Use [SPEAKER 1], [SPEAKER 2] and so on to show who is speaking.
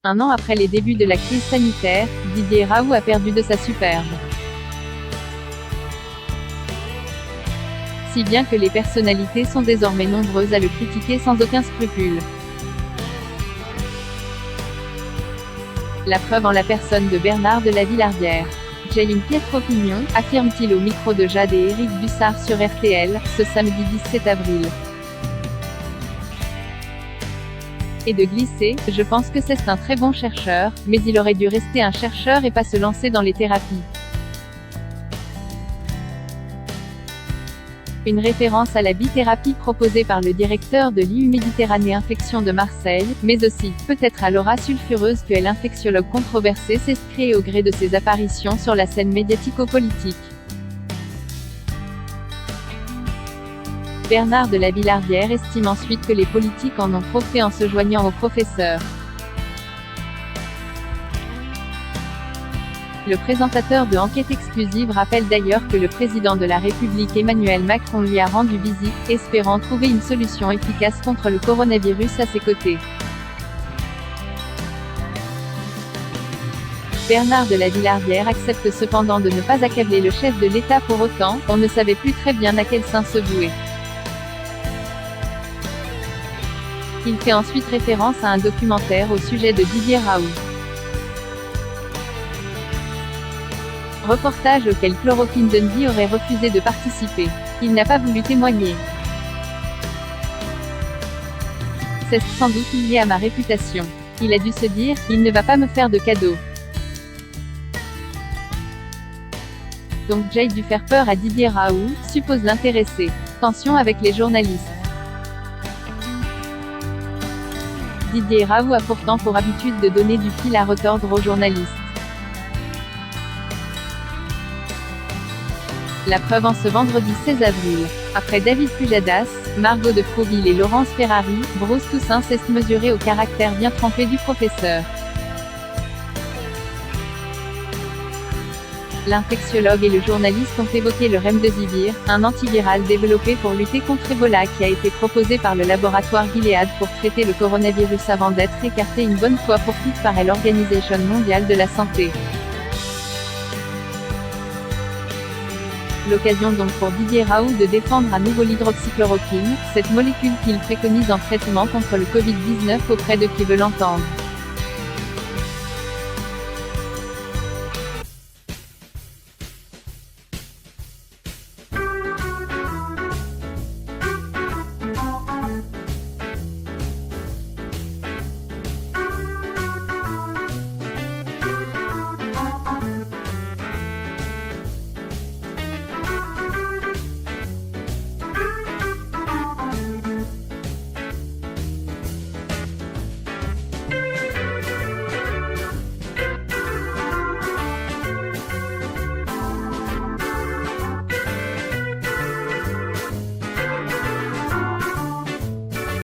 [SPEAKER 1] Un an après les débuts de la crise sanitaire, Didier Raoult a perdu de sa superbe. Si bien que les personnalités sont désormais nombreuses à le critiquer sans aucun scrupule. La preuve en la personne de Bernard de la Villardière. J'ai une piètre opinion, affirme-t-il au micro de Jade et Éric Bussard sur RTL, ce samedi 17 avril. Et de glisser, je pense que c'est un très bon chercheur, mais il aurait dû rester un chercheur et pas se lancer dans les thérapies. Une référence à la bithérapie proposée par le directeur de l'IU Méditerranée Infection de Marseille, mais aussi, peut-être à l'aura sulfureuse que l'infectiologue controversé s'est créé au gré de ses apparitions sur la scène médiatico-politique. Bernard de la Villardière estime ensuite que les politiques en ont trop fait en se joignant aux professeurs. Le présentateur de Enquête exclusive rappelle d'ailleurs que le président de la République Emmanuel Macron lui a rendu visite, espérant trouver une solution efficace contre le coronavirus à ses côtés. Bernard de la Villardière accepte cependant de ne pas accabler le chef de l'État pour autant, on ne savait plus très bien à quel saint se vouer. Il fait ensuite référence à un documentaire au sujet de Didier Raoult. Reportage auquel Chloroquine Dundee aurait refusé de participer. Il n'a pas voulu témoigner. C'est sans doute lié à ma réputation. Il a dû se dire, il ne va pas me faire de cadeau. Donc j'ai dû faire peur à Didier Raoult, suppose l'intéressé. Tension avec les journalistes. Didier Raoult a pourtant pour habitude de donner du fil à retordre aux journalistes. La preuve en ce vendredi 16 avril. Après David Pujadas, Margot de Froville et Laurence Ferrari, Bruce Toussaint s'est mesuré au caractère bien trempé du professeur. L'infectiologue et le journaliste ont évoqué le Remdesivir, un antiviral développé pour lutter contre Ebola qui a été proposé par le laboratoire Gilead pour traiter le coronavirus avant d'être écarté une bonne fois pour toutes par l'Organisation mondiale de la santé. L'occasion donc pour Didier Raoult de défendre à nouveau l'hydroxychloroquine, cette molécule qu'il préconise en traitement contre le Covid-19 auprès de qui veut l'entendre.